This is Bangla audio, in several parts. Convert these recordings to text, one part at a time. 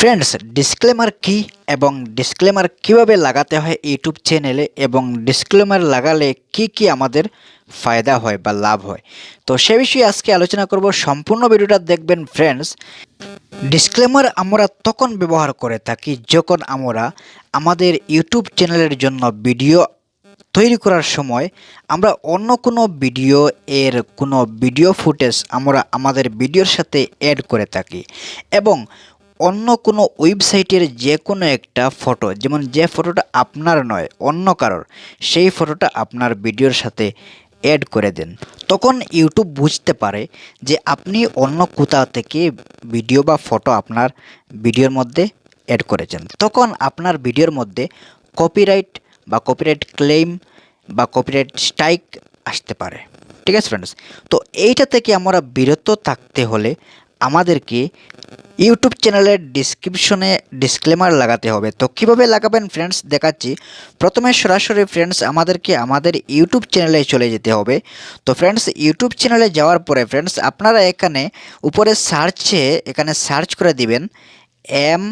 ফ্রেন্ডস, ডিসক্লেমার কি এবং ডিসক্লেমার কিভাবে লাগাতে হয় ইউটিউব চ্যানেলে এবং ডিসক্লেমার লাগালে কি কি আমাদের ফায়দা হয় বা লাভ হয়, তো সে বিষয়ে আজকে আলোচনা করব। সম্পূর্ণ ভিডিওটা দেখবেন ফ্রেন্ডস। ডিসক্লেমার আমরা তখন ব্যবহার করে থাকি যখন আমরা আমাদের ইউটিউব চ্যানেলের জন্য ভিডিও তৈরি করার সময় আমরা অন্য কোনো ভিডিও ফুটেজ আমরা আমাদের ভিডিওর সাথে অ্যাড করে থাকি এবং অন্য কোনো ওয়েবসাইটের যে কোনো একটা ফটো, যেমন যে ফটোটা আপনার নয় অন্য কারোর, সেই ফটোটা আপনার ভিডিওর সাথে অ্যাড করে দেন, তখন ইউটিউব বুঝতে পারে যে আপনি অন্য কোথাও থেকে ভিডিও বা ফটো আপনার ভিডিওর মধ্যে অ্যাড করেছেন। তখন আপনার ভিডিওর মধ্যে কপিরাইট ক্লেম বা কপিরাইট স্ট্রাইক আসতে পারে। ঠিক আছে ফ্রেন্ডস, তো এইটা থেকে আমরা বিরত থাকতে হলে আমাদেরকে ইউটিউব চ্যানেলের ডিসক্রিপশনে ডিসক্লেমার লাগাতে হবে। তো কিভাবে লাগাবেন ফ্রেন্ডস দেখাচ্ছি। প্রথমে সরাসরি ফ্রেন্ডস আমাদেরকে আমাদের ইউটিউব চ্যানেলে চলে যেতে হবে। তো ফ্রেন্ডস ইউটিউব চ্যানেলে যাওয়ার পরে ফ্রেন্ডস আপনারা এখানে উপরে এখানে সার্চ করে দিবেন এম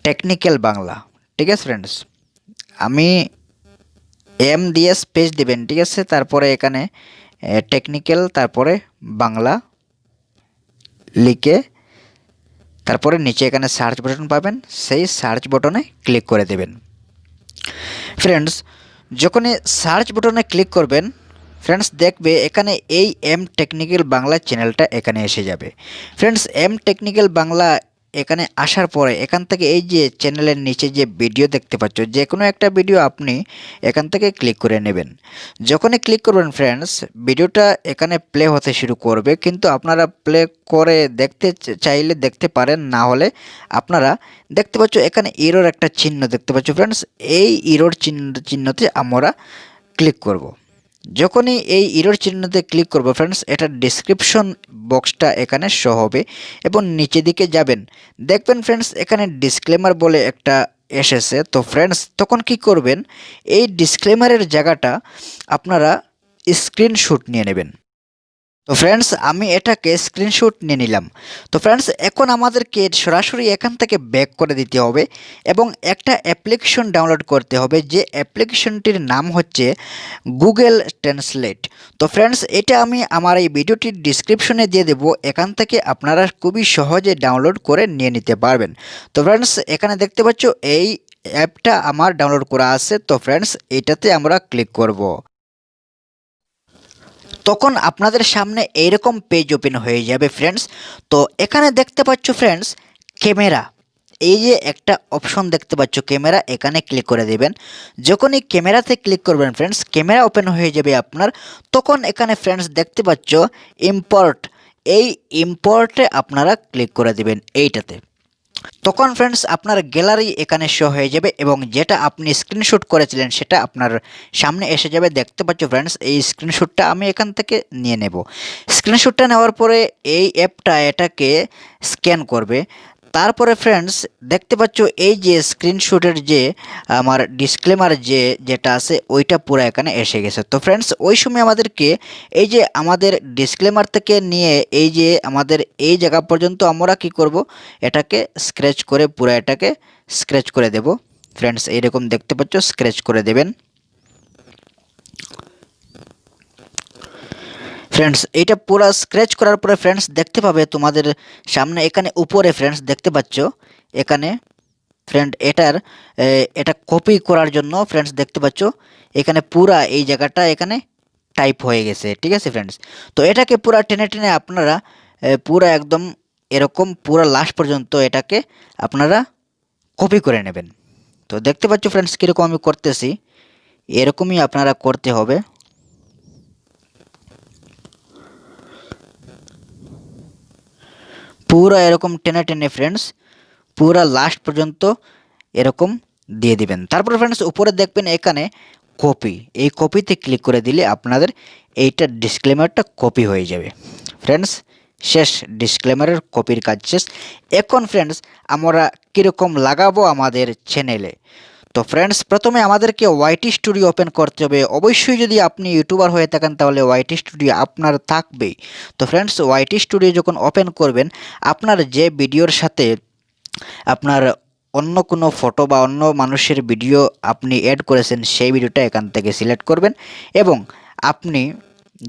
টেকনিক্যাল বাংলা। ঠিক আছে ফ্রেন্ডস, আমি এম দিয়ে স্পেস দিবেন। ঠিক আছে, তারপরে এখানে টেকনিক্যাল তারপরে বাংলা লিখে তারপরে নিচে এখানে সার্চ বাটন পাবেন, সেই সার্চ বাটনে ক্লিক করে দেবেন। ফ্রেন্ডস যখনই সার্চ বাটনে ক্লিক করবেন ফ্রেন্ডস দেখবে এখানে এই এম টেকনিক্যাল বাংলা চ্যানেলটা এখানে এসে যাবে। ফ্রেন্ডস এম টেকনিক্যাল বাংলা এখানে আসার পরে এখান থেকে এই যে চ্যানেলের নিচে যে ভিডিও দেখতে পাচ্ছ, যে কোনো একটা ভিডিও আপনি এখান থেকে ক্লিক করে নেবেন। যখনই ক্লিক করবেন ফ্রেন্ডস ভিডিওটা এখানে প্লে হতে শুরু করবে, কিন্তু আপনারা প্লে করে দেখতে চাইলে দেখতে পারেন, না হলে আপনারা দেখতে পাচ্ছ এখানে ইরোর একটা চিহ্ন দেখতে পাচ্ছ ফ্রেন্ডস। এই ইরোর চিহ্নতে আমরা ক্লিক করব। যখনই এই ইরোর চিহ্নতে ক্লিক করব ফ্রেন্ডস এটা ডেসক্রিপশন বক্সটা এখানে শো হবে এবং নিচে দিকে যাবেন দেখবেন ফ্রেন্ডস এখানে ডিসক্লেমার বলে একটা এসেছে। তো ফ্রেন্ডস তখন কি করবেন, এই ডিসক্লেমারের জায়গাটা আপনারা স্ক্রিনশট নিয়ে নেবেন। তো ফ্রেন্ডস আমি এটাকে স্ক্রিনশট নিয়ে নিলাম। তো ফ্রেন্ডস এখন আমাদেরকে সরাসরি এখান থেকে ব্যাক করে দিতে হবে এবং একটা অ্যাপ্লিকেশন ডাউনলোড করতে হবে, যে অ্যাপ্লিকেশনটির নাম হচ্ছে গুগল ট্রান্সলেট। তো ফ্রেন্ডস এটা আমি আমার এই ভিডিওটির ডিসক্রিপশনে দিয়ে দেবো, এখান থেকে আপনারা খুবই সহজে ডাউনলোড করে নিয়ে নিতে পারবেন। তো ফ্রেন্ডস এখানে দেখতে পাচ্ছ এই অ্যাপটা আমার ডাউনলোড করা আছে। তো ফ্রেন্ডস এটাতে আমরা ক্লিক করব। তখন আপনাদের সামনে এইরকম পেজ ওপেন হয়ে যাবে ফ্রেন্ডস। তো এখানে দেখতে পাচ্ছ ফ্রেন্ডস ক্যামেরা, এই যে একটা অপশন দেখতে পাচ্ছ ক্যামেরা, এখানে ক্লিক করে দেবেন। যখনই ক্যামেরাতে ক্লিক করবেন ফ্রেন্ডস ক্যামেরা ওপেন হয়ে যাবে আপনার। তখন এখানে ফ্রেন্ডস দেখতে পাচ্ছ ইম্পোর্ট, এই ইম্পোর্টে আপনারা ক্লিক করে দেবেন এইটাতে। তখন ফ্রেন্ডস আপনার গ্যালারি এখানে শো হয়ে যাবে এবং যেটা আপনি স্ক্রিনশট করেছিলেন সেটা আপনার সামনে এসে যাবে। দেখতে পাচ্ছ ফ্রেন্ডস এই স্ক্রিনশটটা আমি এখান থেকে নিয়ে নেব। স্ক্রিনশটটা নেওয়ার পরে এই অ্যাপটা এটাকে স্ক্যান করবে। তারপরে ফ্রেন্ডস দেখতে পাচ্ছ এই যে স্ক্রিনশটের যে আমার ডিসক্লেমার যেটা আছে ওইটা পুরো এখানে এসে গেছে। তো ফ্রেন্ডস ওই সময় আমাদেরকে এই যে আমাদের ডিসক্লেমার থেকে নিয়ে এই যে আমাদের এই জায়গা পর্যন্ত আমরা কি করব, এটাকে স্ক্র্যাচ করে পুরো এটাকে স্ক্র্যাচ করে দেব। ফ্রেন্ডস এইরকম দেখতে পাচ্ছ স্ক্র্যাচ করে দেবেন। ফ্রেন্ডস এইটা পুরো স্ক্র্যাচ করার পরে ফ্রেন্ডস দেখতে পাবে তোমাদের সামনে এখানে উপরে ফ্রেন্ডস দেখতে পাচ্ছ এখানে এটা কপি করার জন্য ফ্রেন্ডস দেখতে পাচ্ছ এখানে পুরা এই জায়গাটা এখানে টাইপ হয়ে গেছে। ঠিক আছে ফ্রেন্ডস, তো এটাকে পুরা টেনে টেনে আপনারা পুরা একদম এরকম পুরা লাস্ট পর্যন্ত এটাকে আপনারা কপি করে নেবেন। তো দেখতে পাচ্ছ ফ্রেন্ডস কীরকম আমি করতেছি, এরকমই আপনারা করতে হবে। পুরো এরকম টেনে টেনে ফ্রেন্ডস পুরো লাস্ট পর্যন্ত এরকম দিয়ে দিবেন। তারপর ফ্রেন্ডস উপরে দেখবেন এখানে কপি, এই কপিতে ক্লিক করে দিলে আপনাদের এইটা ডিসক্লেমারটা কপি হয়ে যাবে। ফ্রেন্ডস শেষ, ডিসক্লেমারের কপির কাজ শেষ। এখন ফ্রেন্ডস আমরা কীরকম লাগাবো আমাদের চ্যানেলে। তো ফ্রেন্ডস প্রথমে আমাদেরকে ওয়াইটি স্টুডিও ওপেন করতে হবে। অবশ্যই যদি আপনি ইউটিউবার হয়ে থাকেন তাহলে ওয়াইটি স্টুডিও আপনার থাকবেই। তো ফ্রেন্ডস ওয়াইটি স্টুডিও যখন ওপেন করবেন আপনার যে ভিডিওর সাথে আপনার অন্য কোনো ফটো বা অন্য মানুষের ভিডিও আপনি অ্যাড করেছেন, সেই ভিডিওটা এখান থেকে সিলেক্ট করবেন এবং আপনি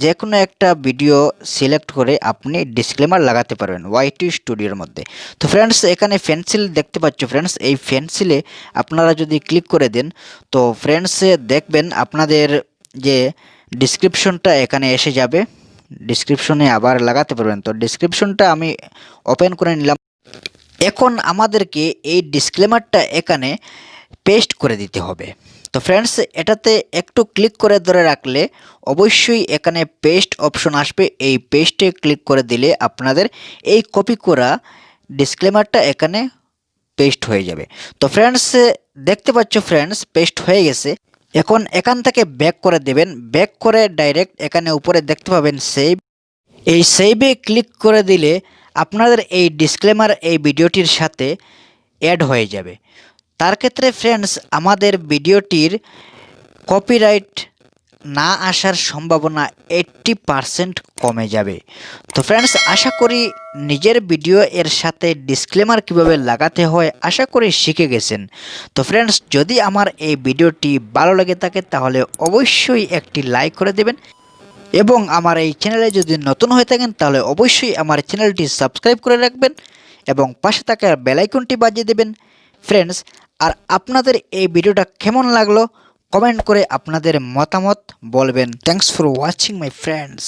যে কোনো একটা ভিডিও সিলেক্ট করে আপনি ডিসক্লেমার লাগাতে পারবেন ওয়াইটি স্টুডিওর মধ্যে। তো ফ্রেন্ডস, এখানে পেন্সিল দেখতে পাচ্ছ ফ্রেন্ডস, এই পেন্সিলে আপনারা যদি ক্লিক করে দেন তো ফ্রেন্ডস দেখবেন আপনাদের যে ডিসক্রিপশনটা এখানে এসে যাবে, ডিসক্রিপশনে আবার লাগাতে পারবেন। তো ডিসক্রিপশনটা আমি ওপেন করে নিলাম। এখন আমাদেরকে এই ডিসক্লেমারটা এখানে পেস্ট করে দিতে হবে। তো ফ্রেন্ডস, এটাতে একটু ক্লিক করে ধরে রাখলে অবশ্যই এখানে পেস্ট অপশন আসবে। এই পেস্টে ক্লিক করে দিলে আপনাদের এই কপি করা ডিসক্লেমারটা এখানে পেস্ট হয়ে যাবে। তো ফ্রেন্ডস, দেখতে পাচ্ছ ফ্রেন্ডস, পেস্ট হয়ে গেছে। এখন এখান থেকে ব্যাক করে দেবেন, ব্যাক করে ডাইরেক্ট এখানে উপরে দেখতে পাবেন সেভ। এই সেভে ক্লিক করে দিলে আপনাদের এই ডিসক্লেমার এই ভিডিওটির সাথে অ্যাড হয়ে যাবে। তার ক্ষেত্রে ফ্রেন্ডস, আমাদের ভিডিওটির কপিরাইট না আসার সম্ভাবনা 80% কমে যাবে। তো ফ্রেন্ডস, আশা করি নিজের ভিডিও এর সাথে ডিসক্লেমার কিভাবে লাগাতে হয় আশা করি শিখে গেছেন। তো ফ্রেন্ডস, যদি আমার এই ভিডিওটি ভালো লেগে থাকে তাহলে অবশ্যই একটি লাইক করে দেবেন এবং আমার এই চ্যানেলে যদি নতুন হয়ে থাকেন তাহলে অবশ্যই আমার চ্যানেলটি সাবস্ক্রাইব করে রাখবেন এবং পাশে থাকা বেল আইকনটি বাজিয়ে দেবেন ফ্রেন্ডস। আর আপনাদের এই ভিডিওটা কেমন লাগলো কমেন্ট করে আপনাদের মতামত বলবেন। Thanks for watching my friends.